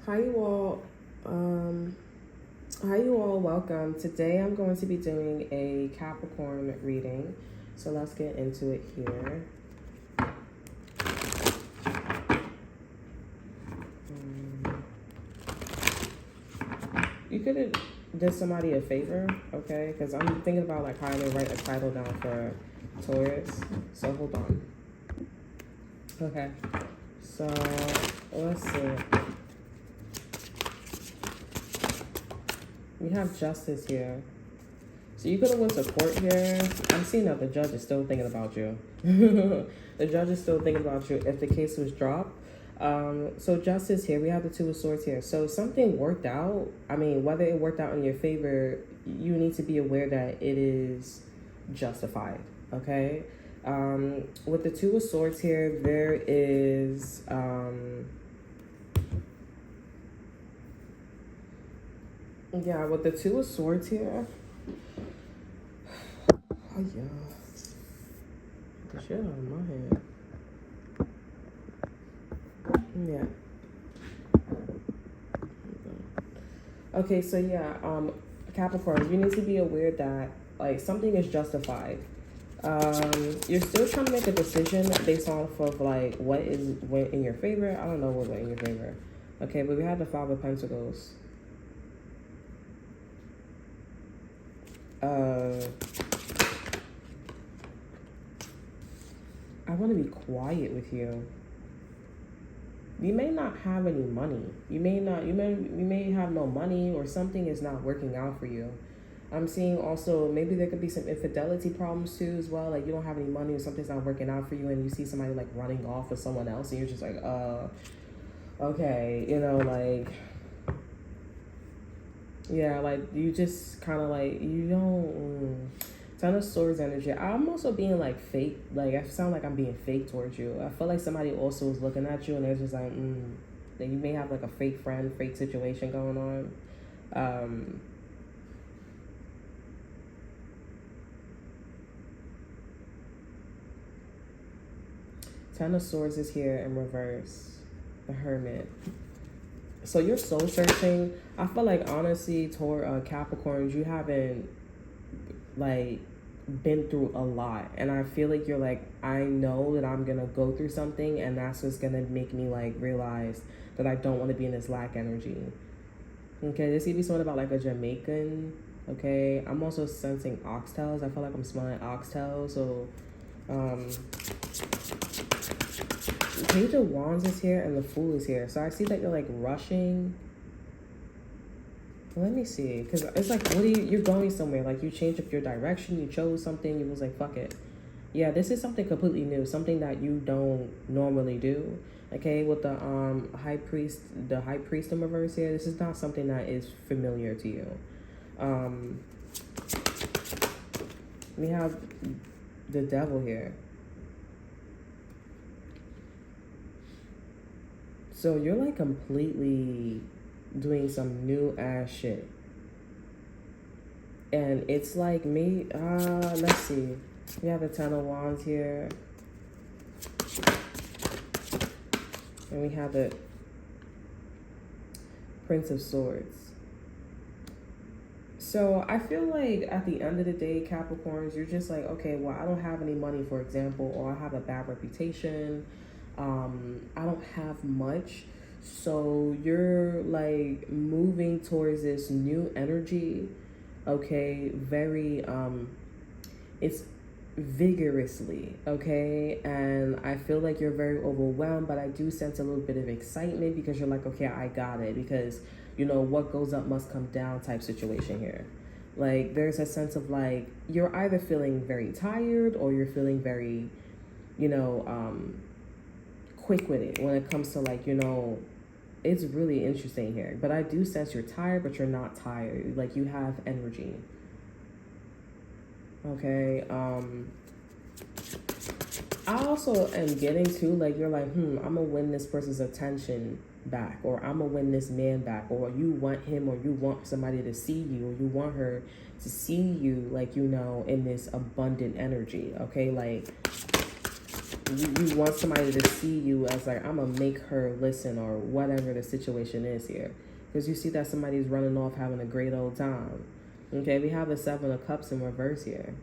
Hi you all. Hi you all. Welcome. Today I'm going to be doing a Capricorn reading. So let's get into it here. You could have did somebody a favor, okay? Because I'm thinking about like how I may write a title down for Taurus. So hold on. Okay. So let's see. We have justice here. So you could have went to court here. I'm seeing that the judge is still thinking about you. The judge is still thinking about you if the case was dropped. So justice here. We have the Two of Swords here. So something worked out. I mean, whether it worked out in your favor, you need to be aware that it is justified. Okay? With the Two of Swords here, there is... yeah, with the Two of Swords here. Oh, yeah. The shit out of my head. Yeah. Okay, so yeah, Capricorn, you need to be aware that, like, something is justified. You're still trying to make a decision based off of, like, what went in your favor. I don't know what went in your favor. Okay, but we have the Five of Pentacles. I want to be quiet with you. You may not have any money. You may have no money, or something is not working out for you. I'm seeing also maybe there could be some infidelity problems too as well. Like you don't have any money or something's not working out for you, and you see somebody like running off with someone else, and you're just like, okay, you know, like, yeah, like you just kind of like, you don't. Ten of Swords energy. I'm also being like fake. Like I sound like I'm being fake towards you. I feel like somebody also is looking at you and they're just like, that you may have like a fake friend, fake situation going on. Ten of Swords is here in reverse. The Hermit. So you're soul searching. I feel like honestly, Capricorns, you haven't like been through a lot, and I feel like you're like, I know that I'm gonna go through something, and that's what's gonna make me like realize that I don't want to be in this lack energy. Okay, this could be something about like a Jamaican. Okay, I'm also sensing oxtails. I feel like I'm smelling oxtails. So Page of Wands is here and the Fool is here. So I see that you're like rushing. Let me see, because it's like, what are you're going somewhere, like you changed up your direction, you chose something, you was like, fuck it. Yeah, this is something completely new, something that you don't normally do. Okay, with the high priest in reverse here, this is not something that is familiar to you. We have the Devil here. So you're like completely doing some new ass shit, and it's like me. Let's see. We have the Ten of Wands here, and we have the Prince of Swords. So I feel like at the end of the day, Capricorns, you're just like, okay, well, I don't have any money, for example, or I have a bad reputation. I don't have much. So you're like moving towards this new energy, okay, very, it's vigorously, okay, and I feel like you're very overwhelmed, but I do sense a little bit of excitement because you're like, okay, I got it, because, you know, what goes up must come down type situation here. Like, there's a sense of like, you're either feeling very tired or you're feeling very, you know, quick with it when it comes to like, you know, it's really interesting here. But I do sense you're tired, but you're not tired. Like you have energy. Okay. I also am getting to like, you're like, I'm gonna win this person's attention back, or I'm gonna win this man back, or you want him, or you want somebody to see you, or you want her to see you, like, you know, in this abundant energy. Okay, like you want somebody to see you as like, I'm gonna make her listen, or whatever the situation is here, because you see that somebody's running off having a great old time. Okay, we have the Seven of Cups in reverse here.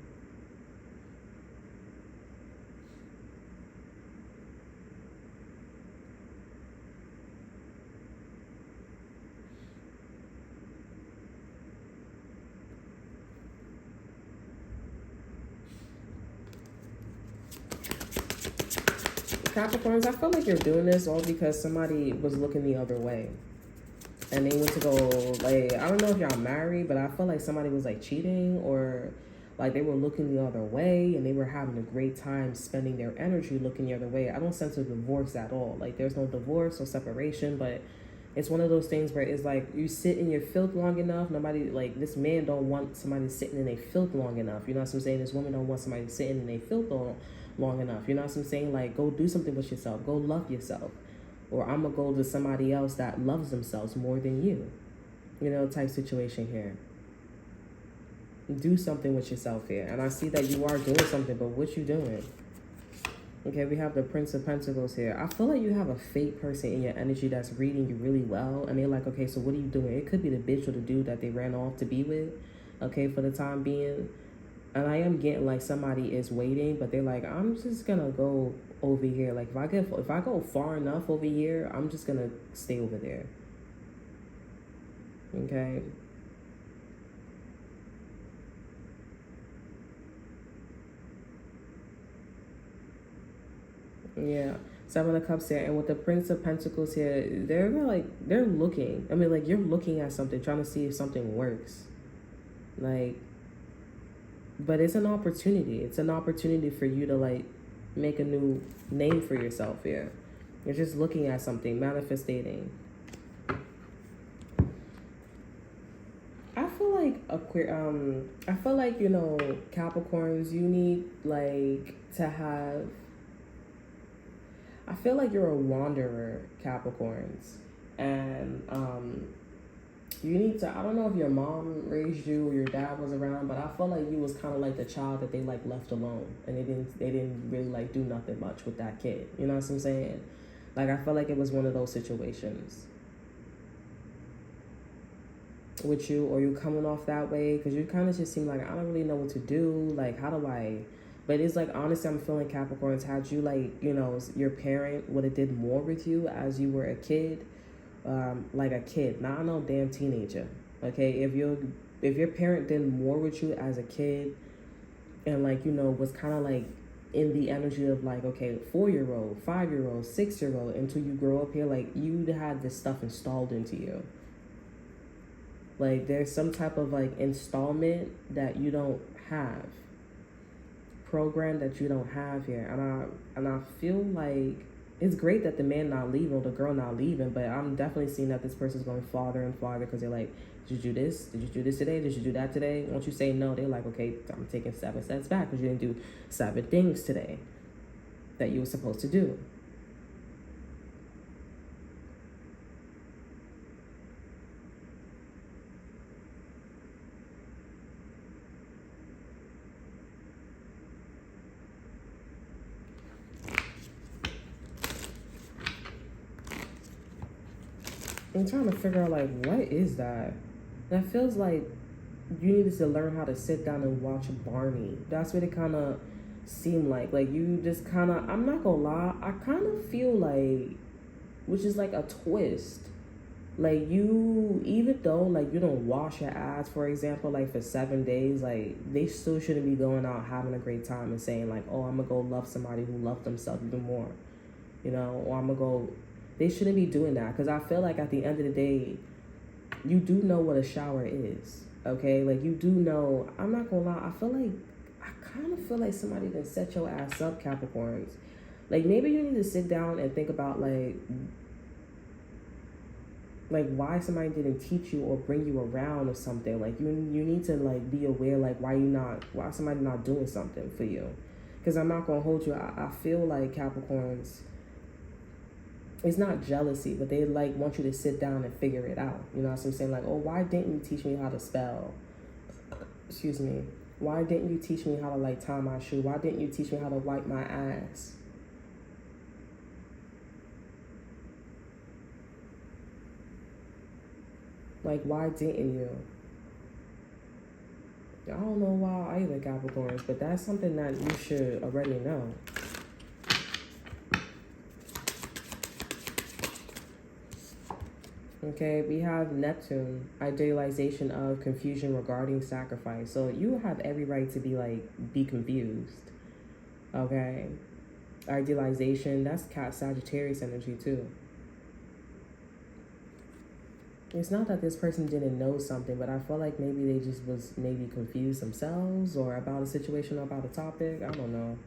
Capricorns, I feel like you're doing this all because somebody was looking the other way. And they went to go, like, I don't know if y'all married, but I feel like somebody was, like, cheating, or, like, they were looking the other way, and they were having a great time spending their energy looking the other way. I don't sense a divorce at all. Like, there's no divorce or separation, but it's one of those things where it's like, you sit in your filth long enough, nobody, like, this man don't want somebody sitting in a filth long enough. You know what I'm saying? This woman don't want somebody sitting in a filth long enough. You know what I'm saying? Like, go do something with yourself. Go love yourself. Or I'm going to go to somebody else that loves themselves more than you. You know, type situation here. Do something with yourself here. And I see that you are doing something, but what you doing? Okay, we have the Prince of Pentacles here. I feel like you have a fake person in your energy that's reading you really well. And they're like, okay, so what are you doing? It could be the bitch or the dude that they ran off to be with. Okay, for the time being. And I am getting like somebody is waiting, but they're like, I'm just gonna go over here. Like if I go far enough over here, I'm just gonna stay over there. Okay. Yeah. Seven of Cups here, and with the Prince of Pentacles here, they're looking. I mean, like, you're looking at something, trying to see if something works. Like, but it's an opportunity. It's an opportunity for you to, like, make a new name for yourself here. You're just looking at something, manifesting. I feel like I feel like, you know, Capricorns, you need, like, to have, I feel like you're a wanderer, Capricorns. And you need to, I don't know if your mom raised you or your dad was around, but I feel like you was kind of like the child that they, like, left alone, and they didn't really, like, do nothing much with that kid. You know what I'm saying? Like, I feel like it was one of those situations with you, or you coming off that way, because you kind of just seem like, I don't really know what to do. Like, how do I? But it's like, honestly, I'm feeling Capricorns, had you, like, you know, your parent would have did more with you as you were a kid. Like a kid, not no damn teenager. Okay, if your parent did more with you as a kid, and, like, you know, was kind of like in the energy of, like, okay, 4-year-old, 5-year-old, 6-year-old, until you grow up here, like, you had this stuff installed into you. Like, there's some type of, like, installment that you don't have, program that you don't have here, and I feel like it's great that the man not leaving or the girl not leaving, but I'm definitely seeing that this person's going farther and farther, because they're like, did you do this? Did you do this today? Did you do that today? Once you say no, they're like, okay, I'm taking 7 steps back because you didn't do 7 things today that you were supposed to do. I'm trying to figure out, like, what is that? That feels like you needed to learn how to sit down and watch Barney. That's what it kind of seemed like. Like, you just kind of, I'm not gonna lie, I kind of feel like, which is like a twist. Like, you, even though, like, you don't wash your ass, for example, like, for 7 days, like, they still shouldn't be going out having a great time and saying, like, oh, I'm gonna go love somebody who loved themselves even more. You know, or I'm gonna go, they shouldn't be doing that, because I feel like at the end of the day, you do know what a shower is, okay? Like, you do know, I'm not gonna lie, I kind of feel like somebody done set your ass up, Capricorns. Like, maybe you need to sit down and think about, like why somebody didn't teach you or bring you around or something. Like, you need to, like, be aware, like, why somebody not doing something for you. Because I'm not gonna hold you, I feel like Capricorns, it's not jealousy, but they, like, want you to sit down and figure it out. You know what I'm saying? Like, oh, why didn't you teach me how to spell? Excuse me. Why didn't you teach me how to, like, tie my shoe? Why didn't you teach me how to wipe my ass? Like, why didn't you? I don't know why either, Capricorns, but that's something that you should already know. Okay, we have Neptune, idealization of confusion regarding sacrifice. So you have every right to be confused. Okay, idealization, that's Cat Sagittarius energy too. It's not that this person didn't know something, but I feel like maybe they just was maybe confused themselves or about a situation or about a topic. I don't know.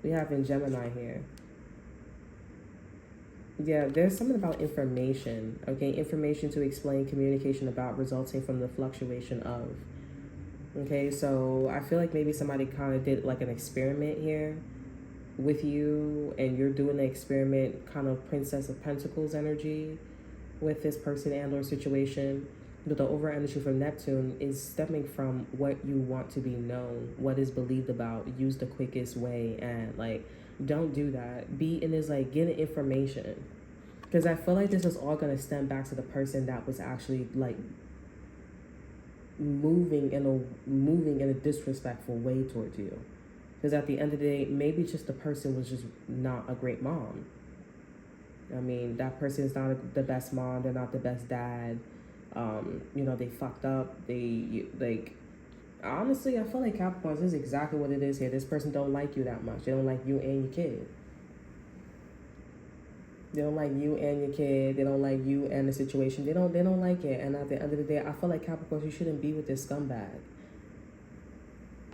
We have in Gemini here. Yeah, there's something about information. Okay, information to explain communication about resulting from the fluctuation of. Okay, so I feel like maybe somebody kind of did like an experiment here with you, and you're doing the experiment kind of Princess of Pentacles energy with this person and or situation. But the over energy from Neptune is stemming from what you want to be known, what is believed about. Use the quickest way, and like, don't do that. Be in this like getting information, because I feel like this is all gonna stem back to the person that was actually like moving in a disrespectful way towards you. Because at the end of the day, maybe just the person was just not a great mom. I mean, that person is not the best mom. They're not the best dad. They fucked up. Honestly, I feel like Capricorns, this is exactly what it is here. This person don't like you that much. They don't like you and your kid. They don't like you and your kid. They don't like you and the situation. They don't like it. And at the end of the day, I feel like Capricorns, you shouldn't be with this scumbag.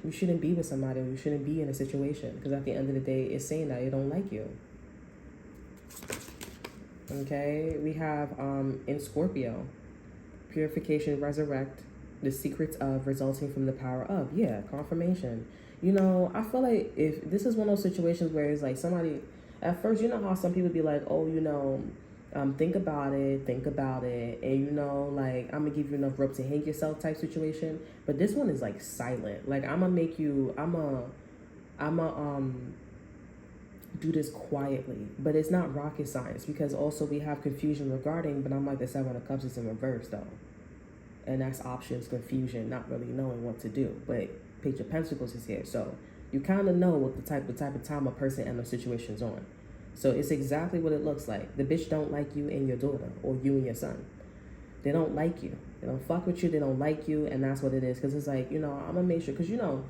You shouldn't be with somebody. You shouldn't be in a situation. Because at the end of the day, it's saying that they don't like you. Okay, we have in Scorpio, purification, resurrect, the secrets of resulting from the power of. Yeah, confirmation. I feel like if this is one of those situations where it's like somebody, at first, you know how some people be like, oh, think about it, and like, I'm gonna give you enough rope to hang yourself type situation. But this one is like silent. Like, I'm gonna make you, do this quietly, but it's not rocket science, because also we have confusion regarding, but I'm like the Seven of Cups is in reverse though, and that's options, confusion, not really knowing what to do. But Page of Pentacles is here, so you kind of know what the type of time a person and the situation's on. So it's exactly what it looks like. The bitch don't like you and your daughter, or you and your son. They don't like you. They don't fuck with you. They don't like you, and that's what it is. Because it's like, I'm gonna make sure, because you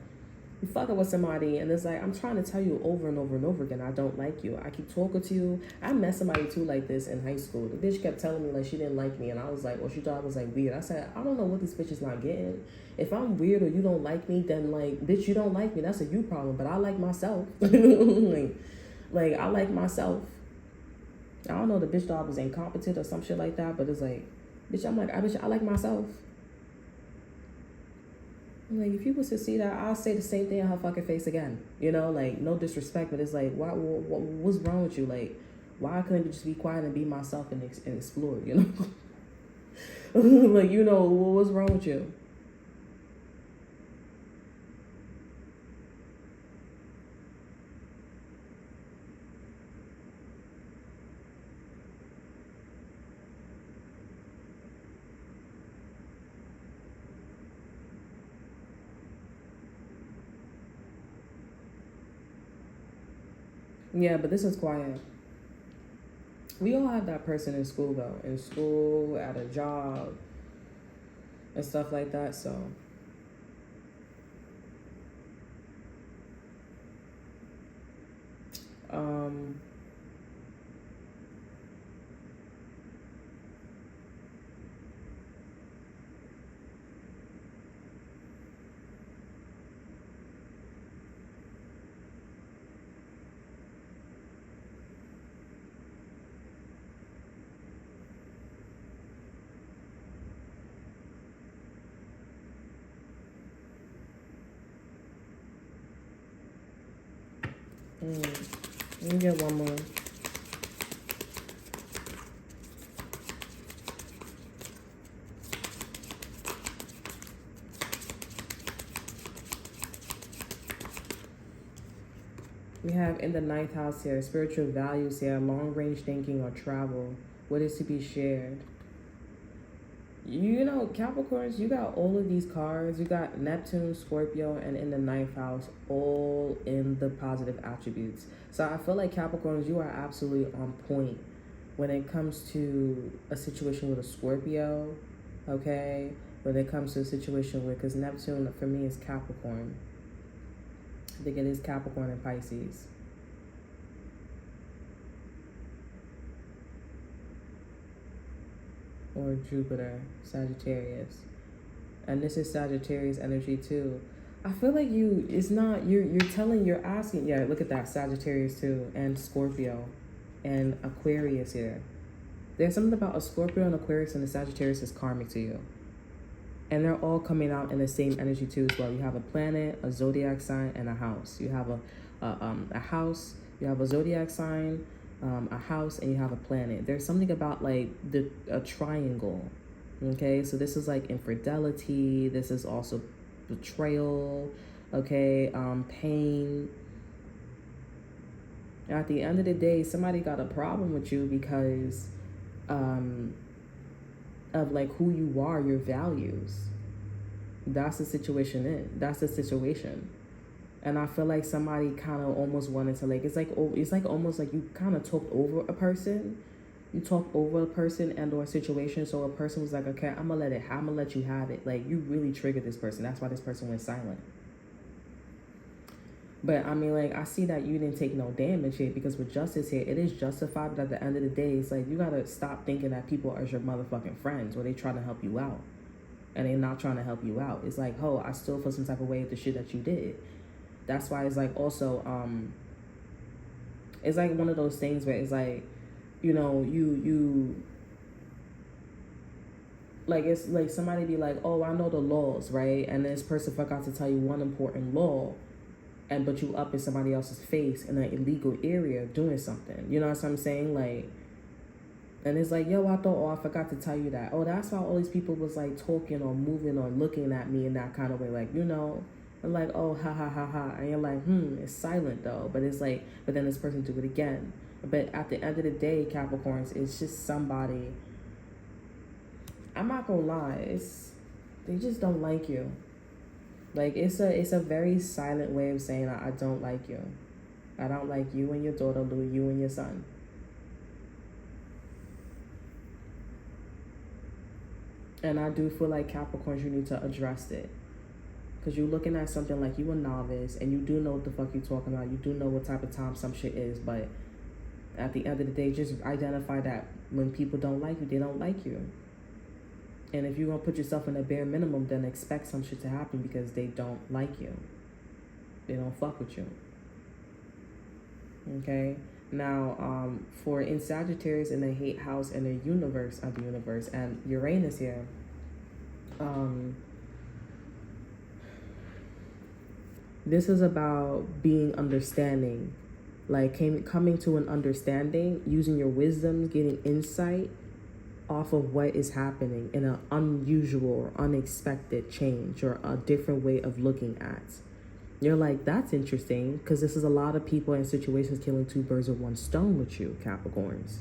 fucking with somebody, and it's like, I'm trying to tell you over and over and over again, I don't like you. I keep talking to you. I met somebody too like this in high school. The bitch kept telling me like she didn't like me, and I was like, well, she thought I was like weird. I said, I don't know what this bitch is not getting. If I'm weird or you don't like me, then like, bitch, you don't like me. That's a you problem. But I like myself. like I like myself. I don't know, the bitch thought I was incompetent or some shit like that, but it's like, bitch, I like myself. Like, if you was to see that, I'll say the same thing in her fucking face again. Like, no disrespect, but it's like, what's wrong with you? Like, why couldn't you just be quiet and be myself and explore, Like, what's wrong with you? Yeah, but this is quiet. We all have that person in school, though. In school, at a job, and stuff like that, so. Let me get one more. We have in the 9th house here, spiritual values here, long range thinking or travel. What is to be shared? You know, Capricorns, you got all of these cards. You got Neptune, Scorpio, and in the ninth house, all in the positive attributes. So I feel like Capricorns, you are absolutely on point when it comes to a situation with a Scorpio, okay? When it comes to a situation with, because Neptune for me is Capricorn. I think it is Capricorn and Pisces. Or Jupiter, Sagittarius. And this is Sagittarius energy too. I feel like it's not, you're asking, yeah, look at that, Sagittarius too, and Scorpio, and Aquarius here. There's something about a Scorpio and Aquarius and the Sagittarius is karmic to you. And they're all coming out in the same energy too as well. You have a planet, a zodiac sign, and a house. You have a house, you have a zodiac sign, a house, and you have a planet. There's something about like a triangle. Okay, so this is like infidelity. This is also betrayal. Okay, pain. At the end of the day, somebody got a problem with you because of like who you are, your values. That's the situation that's the situation. And I feel like somebody kind of almost wanted to like, it's like almost like you kind of talked over a person. You talk over a person and or a situation, so a person was like, okay, I'm gonna let you have it. Like, you really triggered this person. That's why this person went silent. But I mean, like, I see that you didn't take no damage here, because with justice here, it is justified. But at the end of the day, it's like, you gotta stop thinking that people are your motherfucking friends, or they try to help you out, and they're not trying to help you out. It's like, oh, I still feel some type of way with the shit that you did. That's why it's like also, it's like one of those things where it's like, you know, you like, it's like somebody be like, oh, I know the laws, right? And this person forgot to tell you one important law, and but you up in somebody else's face in an illegal area doing something. You know what I'm saying? Like, and it's like, yo, I forgot to tell you that. Oh, that's why all these people was like talking or moving or looking at me in that kind of way. Like, you know, and like, oh, ha, ha, ha, ha. And you're like, it's silent though. But it's like, but then this person do it again. But at the end of the day, Capricorns, it's just somebody, I'm not gonna lie, they just don't like you. Like, it's a very silent way of saying I don't like you. I don't like you and your daughter, Lou, you and your son. And I do feel like Capricorns, you need to address it. Because you're looking at something like you a novice, and you do know what the fuck you're talking about. You do know what type of time some shit is, but at the end of the day, just identify that when people don't like you, they don't like you. And if you're going to put yourself in a bare minimum, then expect some shit to happen, because they don't like you. They don't fuck with you. Okay? Now, for in Sagittarius, in the hate house, and the universe of the universe, and Uranus here, this is about being understanding. Like, coming to an understanding, using your wisdom, getting insight off of what is happening in an unusual or unexpected change, or a different way of looking at. You're like, that's interesting, because this is a lot of people in situations killing two birds with one stone with you, Capricorns.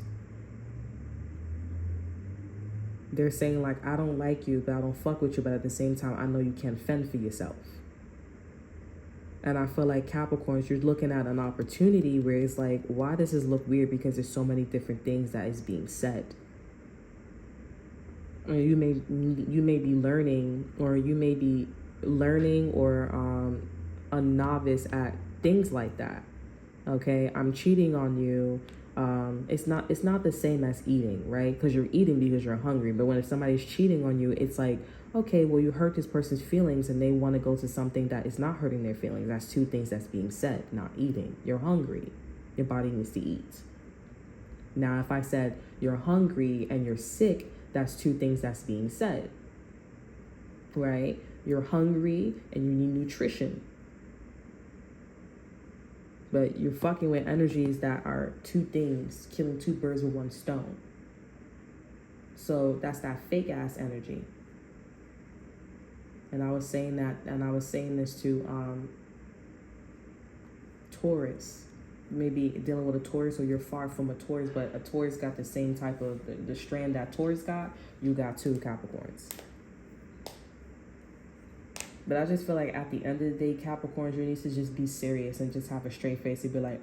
They're saying like, I don't like you, but I don't fuck with you, but at the same time, I know you can't fend for yourself. And I feel like Capricorns, you're looking at an opportunity where it's like, why does this look weird? Because there's so many different things that is being said. Or you may be learning, or a novice at things like that. Okay, I'm cheating on you. It's not the same as eating, right? Because you're eating because you're hungry. But when if somebody's cheating on you, it's like, okay, well, you hurt this person's feelings, and they want to go to something that is not hurting their feelings. That's two things that's being said, not eating. You're hungry. Your body needs to eat. Now, if I said you're hungry and you're sick, that's two things that's being said, right? You're hungry and you need nutrition. But you're fucking with energies that are two things, killing two birds with one stone. So that's that fake ass energy. And I was saying this to Taurus. maybe dealing with a Taurus, or you're far from a Taurus, but a Taurus got the same type of the strand that Taurus got. You got 2 Capricorns. But I just feel like at the end of the day, Capricorns, you need to just be serious and just have a straight face and be like,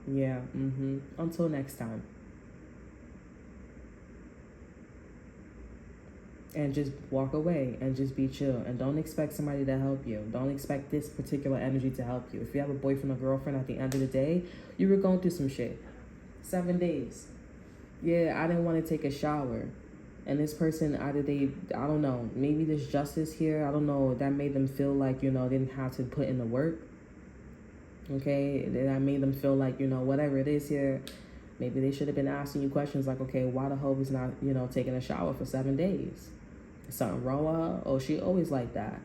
yeah, until next time. And just walk away and just be chill. And don't expect somebody to help you. Don't expect this particular energy to help you. If you have a boyfriend or girlfriend, at the end of the day, you were going through some shit. 7 days. Yeah, I didn't want to take a shower. And this person, I don't know, maybe there's justice here. I don't know. That made them feel like, they didn't have to put in the work. Okay? That made them feel like, whatever it is here, maybe they should have been asking you questions like, okay, why the hoe is not, taking a shower for 7 days? Something wrong with her? Oh, she always like that.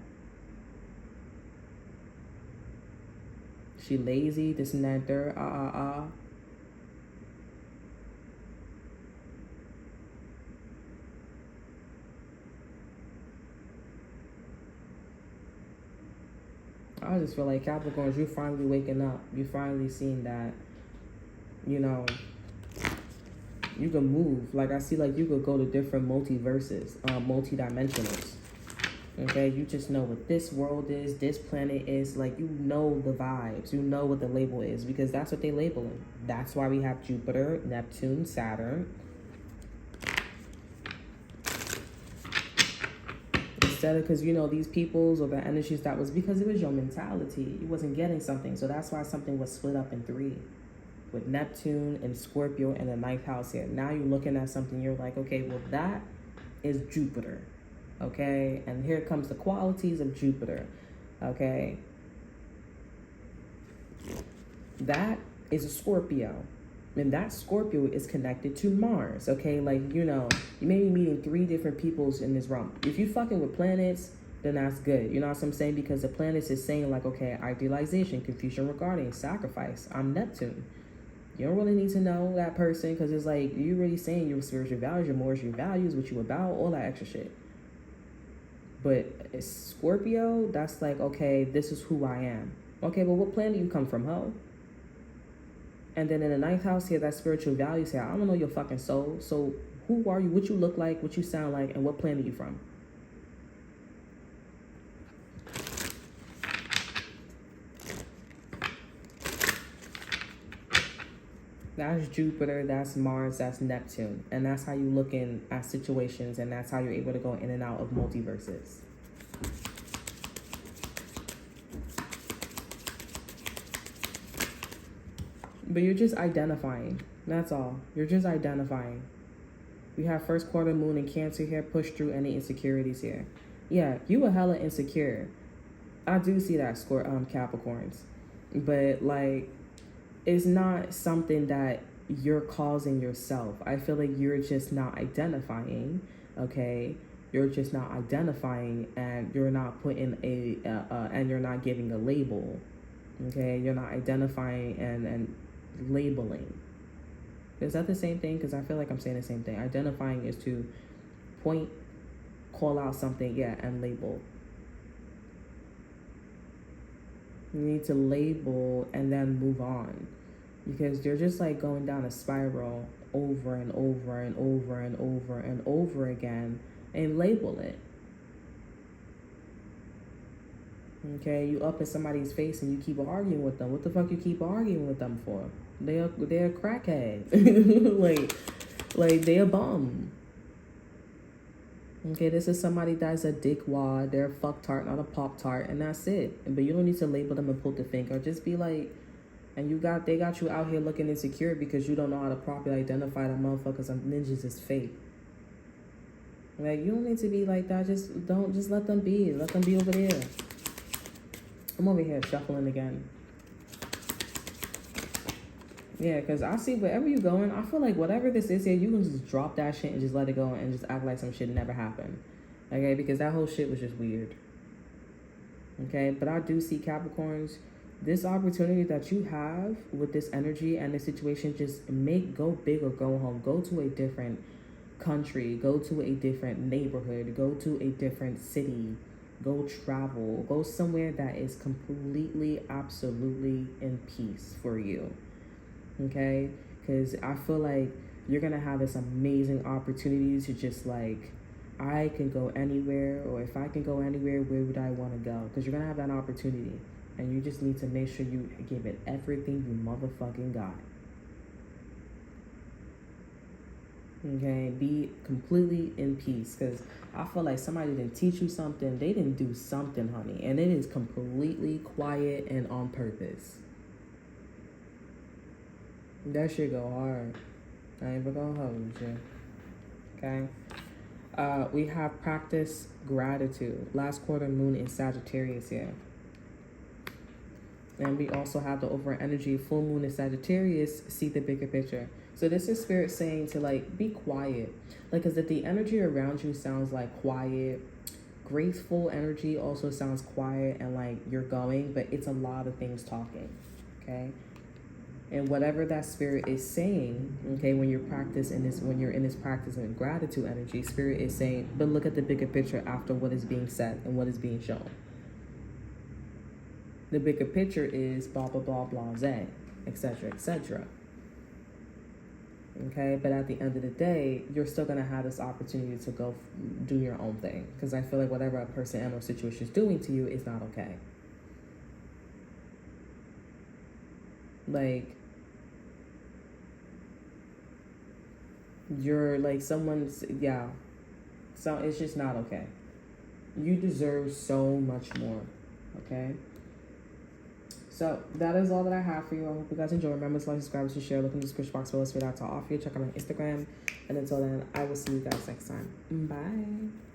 She lazy, this and that, third, I just feel like Capricorns, you finally waking up. You finally seeing that, you can move. Like, I see, like, you could go to different multiverses, multi-dimensionals. Okay, you just know what this world is, this planet is. Like, you know the vibes. You know what the label is, because that's what they labeling. That's why we have Jupiter, Neptune, Saturn. Instead of, because, these peoples or the energies, that was because it was your mentality. You wasn't getting something. So that's why something was split up in 3. With Neptune and Scorpio and the 9th house here. Now you're looking at something, you're like, okay, well, that is Jupiter. Okay? And here comes the qualities of Jupiter. Okay? That is a Scorpio. And that Scorpio is connected to Mars, okay? Like, you may be meeting 3 different peoples in this realm. If you fucking with planets, then that's good. You know what I'm saying? Because the planets is saying, like, okay, idealization, confusion regarding, sacrifice. I'm Neptune. You don't really need to know that person, because it's like, you really saying your spiritual values, your morals, your values, what you about, all that extra shit. But Scorpio, that's like, okay, this is who I am. Okay, but what planet you come from, ho? And then in the 9th house here, that spiritual values here, I don't know your fucking soul. So who are you? What you look like? What you sound like? And what planet you from? That's Jupiter, that's Mars, that's Neptune. And that's how you looking at situations, and that's how you're able to go in and out of multiverses. But you're just identifying. That's all. You're just identifying. We have first quarter moon in Cancer here. Push through any insecurities here. Yeah, you were hella insecure. I do see that, Capricorns. But, like, it's not something that you're causing yourself. I feel like you're just not identifying, okay? You're just not identifying, and you're not putting and you're not giving a label, okay? You're not identifying and labeling. Is that the same thing? Because I feel like I'm saying the same thing. Identifying is to point, call out something, yeah, and label. You need to label and then move on, because you're just like going down a spiral over and over and over and over and over again, and label it. Okay, you up in somebody's face and you keep arguing with them. What the fuck you keep arguing with them for? They're a crackhead. like they a bum. Okay, this is somebody that's a dickwad. They're a fucktard, not a pop-tart, and that's it. But you don't need to label them and pull the finger. Just be like, and they got you out here looking insecure because you don't know how to properly identify the motherfuckers and ninjas is fake. Like, you don't need to be like that. Just let them be. Let them be over there. I'm over here shuffling again. Yeah, because I see wherever you're going, I feel like whatever this is here, you can just drop that shit and just let it go and just act like some shit never happened. Okay, because that whole shit was just weird. Okay, but I do see, Capricorns, this opportunity that you have with this energy and this situation, just go big or go home. Go to a different country. Go to a different neighborhood. Go to a different city. Go travel. Go somewhere that is completely, absolutely in peace for you. okay? Because I feel like you're gonna have this amazing opportunity to just like, I can go anywhere, or if I can go anywhere, where would I want to go? Because you're gonna have that opportunity, and you just need to make sure you give it everything you motherfucking got. Okay, be completely in peace, because I feel like somebody didn't teach you something. They didn't do something, honey, and it is completely quiet and on purpose. That shit go hard. I ain't even gonna hold you. Okay. We have practice gratitude. Last quarter moon in Sagittarius here. And we also have the over energy full moon in Sagittarius. See the bigger picture. So this is spirit saying to like be quiet. Like, because if the energy around you sounds like quiet, graceful energy also sounds quiet and like you're going, but it's a lot of things talking. Okay. And whatever that spirit is saying, okay, when you're when you're in this practice and gratitude energy, spirit is saying, but look at the bigger picture after what is being said and what is being shown. The bigger picture is blah, blah, blah, blah, zay, etc., etc. Okay, but at the end of the day, you're still going to have this opportunity to go do your own thing. Because I feel like whatever a person and or situation is doing to you is not okay. Like, you're like someone's, yeah. So it's just not okay. You deserve so much more, okay? So that is all that I have for you. I hope you guys enjoy. Remember to like, subscribe, to share. Look in the description box below for that to offer you. Check out my Instagram. And until then, I will see you guys next time. Bye.